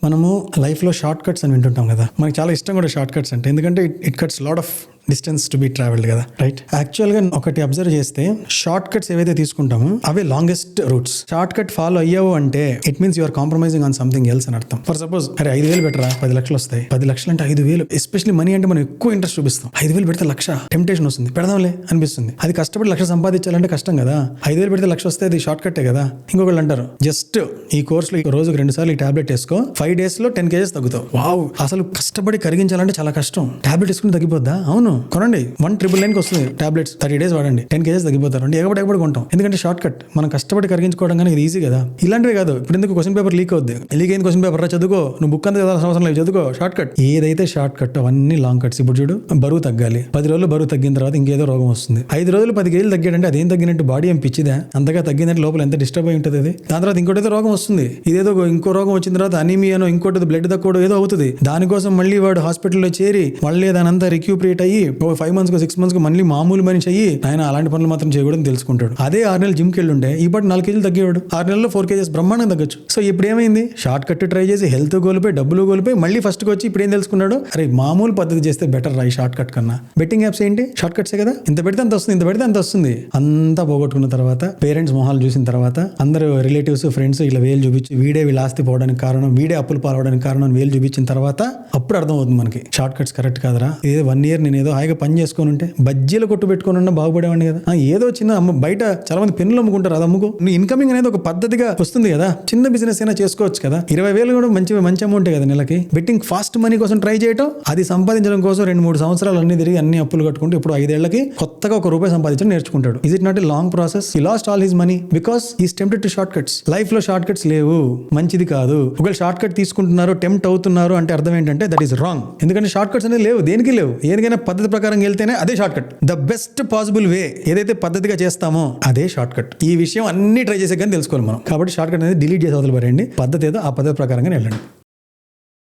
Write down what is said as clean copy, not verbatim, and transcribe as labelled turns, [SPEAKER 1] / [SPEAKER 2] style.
[SPEAKER 1] మనము లైఫ్లో short cuts అని వింటుంటాం కదా, మనకి చాలా ఇష్టం కూడా షార్ట్ కట్స్ అంటే, ఎందుకంటే it cuts lot of distance to be travelled కదా, రైట్? యాక్చువల్గా ఒకటి అబ్జర్వ్ చేస్తే షార్ట్ కట్స్ ఏవైతే తీసుకుంటామో అవే longest routes. Short cut follow అయ్యావు అంటే it means you're compromising on something else అని అర్థం. ఫర్ సపోజ్ అరే 5,000 బెటరా 10 లక్షలు వస్తాయి, 10 లక్షలు అంటే 5,000. ఎస్పెషల్లీ మనీ అంటే మనం ఎక్కువ ఇంట్రెస్ట్ చూపిస్తాం. 5,000 పెడితే 1,00,000 టెంప్టేషన్ వస్తుంది, పెడదాంలే అనిపిస్తుంది. అది కష్టపడి 1,00,000 సంపాదించాలంటే కష్టం కదా. 5,000 పెడితే 1,00,000 వస్తే అది షార్ట్ కట్టే కదా. ఇంకొకళ్ళు అంటారు జస్ట్ ఈ కోర్సులో రోజుకు 2 సార్లు ఈ టాబ్లెట్ వేసుకో, 5 days లో 10 kgs తగ్గుతావు. వావ్, అసలు కష్టపడి కరిగించాలంటే చాలా కష్టం. టాబ్లెట్ వేసుకుని తగ్గిపోద్దా? అవును, కొనండి. 1,999 వస్తుంది టాబ్లెట్స్, 30 days వాడండి, 10 kgs తగ్గిపోతారు. అంటే ఎగబడి కొంటాం, ఎందుకంటే షార్ట్ కట్. మనం కష్టపడి కరిగించుకోవడం కానీ ఇది ఈజీ కదా. ఇలాంటివి కాదు. ఇప్పుడు ఎందుకు క్వశ్చన్ పేపర్ లీక్ అవుద్ది, లీక్ అయిన క్వశ్చన్ పేపర్ చదువుకో, నువ్వు బుక్ అంతా చదవాల్సిన అవసరం లేదు, చదువుకో. షార్ట్ కట్ ఏదైతే షార్ట్ కట్ అవన్నీ లాంగ్ కట్స్. ఇప్పుడు చూడు, బరువు తగ్గాలి, 10 రోజులు బరువు తగ్గిన తర్వాత ఇంకేదో రోగం వస్తుంది. 5 రోజులు 10 kgs తగ్గాడంటే అదేం తగ్గినట్టు? బాడీ ఏం పిచ్చిదా? అంతగా తగ్గిందంటే లోపల ఎంత డిస్టర్బ్ అయి ఉంటుంది అది. దాని తర్వాత ఇంకోటి రోగం వస్తుంది. ఇదేదో ఇంకో రోగం వచ్చిన తర్వాత అనీమియానో ఇంకోటి బ్లడ్ తక్కువ ఏదో అవుతుంది. దానికోసం మళ్ళీ వాడు హాస్పిటల్లో చేరి మళ్ళీ దానంతా రిక్యూపరేట్ అయ్యి 5 months 6 months మళ్ళీ మామూలు మనిషి అయ్యి ఆయన అలాంటి పనులు మాత్రం చేయకూడదని తెలుసుకుంటాడు. అదే 6 నెలలు జిమ్కి వెళ్ళి ఉంటే ఈ పాటు 4 kgs తగ్గేవాడు. 6 నెలల్లో 4 kgs బ్రహ్మాండంగా తగ్గొచ్చు. సో ఇప్పుడు ఏమైంది? షార్ట్ కట్ ట్రై చేసి హెల్త్ కోల్పోయి డబ్బులు కోల్పోయి మళ్ళీ ఫస్ట్కి వచ్చి ఇప్పుడు ఏం తెలుసుకున్నాడు? అరే మామూలు పద్ధతి చేస్తే బెటర్ రా ఈ షార్ట్ కట్ కన్నా. బెట్టింగ్ యాప్స్ ఏంటి? షార్ట్ కట్సే కదా. ఇంత పెడితే అంత వస్తుంది, ఇంత పెడితే అంత వస్తుంది. అంతా పోగొట్టుకున్న తర్వాత పేరెంట్స్ మొహాలు చూసిన తర్వాత అందరూ రిలేటివ్స్ ఫ్రెండ్స్ ఇలా వేలు చూపించి వీడే వీళ్ళ ఆస్తి పోవడానికి కారణం, వీడే అప్పులు పాలవడానికి కారణం వేలు చూపించిన తర్వాత అప్పుడు అర్థం అవుతుంది మనకి షార్ట్ కట్స్ కరెక్ట్ కాదురా. ఏదో 1 year నేను ఏదో హాయిగా పని చేసుకొని ఉంటే బజ్జీలు కొట్టు పెట్టుకుని ఉన్నా బాగుపడేవాడిని కదా. ఏదో చిన్న బయట చాలా మంది పెన్నులు అమ్ముకుంటారు, అది అమ్ముకో. నువ్వు ఇన్కమింగ్ అనేది ఒక పద్ధతిగా వస్తుంది కదా. చిన్న బిజినెస్ అయినా చేసుకోవచ్చు కదా. 20,000 కూడా మంచి అమౌంట్ కదా నెలకి. బెట్టింగ్ ఫాస్ట్ మనీ కోసం ట్రై చేయటం, అది సంపాదించడం కోసం 2-3 సంవత్సరాలు అన్ని తిరిగి అన్ని అప్పులు కట్టుకుంటూ ఇప్పుడు 5 ఏళ్లకి కొత్తగా ₹1 సంపాదించడం నేర్చుకుంటాడు. Is it not a long process? He last all his money because he tempted to short cuts. Life లో షార్ట్ కట్స్ లేవు, మంచిది కాదు. ఒకవేళ షార్ట్ కట్ తీసుకుంటున్నారు, టెంప్ట్ అవుతున్నారు అంటే అర్థం ఏంటంటే దట్ ఈస్ రాంగ్. ఎందుకంటే షార్ట్ కట్స్ అనేది లేవు, దేనికి లేవు. ఏదైనా పద్ధతి ప్రకారం వెళ్తేనే అదే short cut. The best possible way ఏదైతే పద్ధతిగా చేస్తామో అదే షార్ట్ కట్. ఈ విషయం అన్ని ట్రై చేసే కానీ తెలుసుకోవాలి మనం. కాబట్టి షార్ట్ కట్ అనేది డిలీట్ చేసి అవతల పడేయండి. పద్ధతి ఏదో ఆ పద్ధతి ప్రకారంగా వెళ్ళండి.